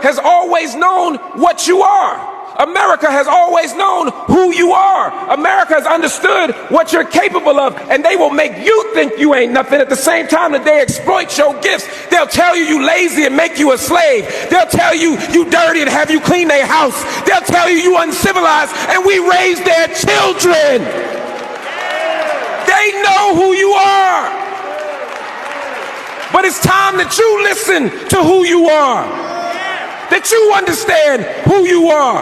has always known what you are. America has always known who you are. America has understood what you're capable of, and they will make you think you ain't nothing at the same time that they exploit your gifts. They'll tell you you lazy and make you a slave. They'll tell you you dirty and have you clean their house. They'll tell you you uncivilized, and we raise their children. They know who you are. But it's time that you listen to who you are, that you understand who you are.